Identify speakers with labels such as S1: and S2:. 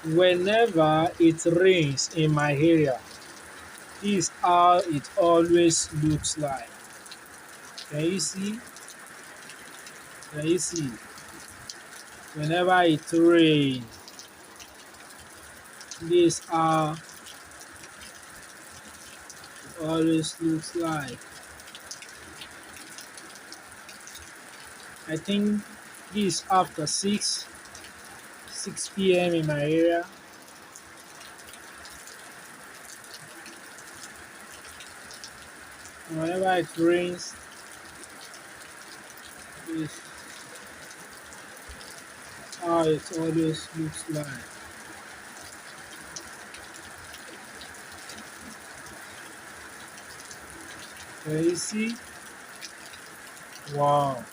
S1: Whenever it rains in my area, this is how it always looks like. Can you see? Can you see? Whenever it rains, this is how it always looks like. I think this is after 6 p.m. in my area. Whenever it rains, this is how it always looks like. Can you see? Wow.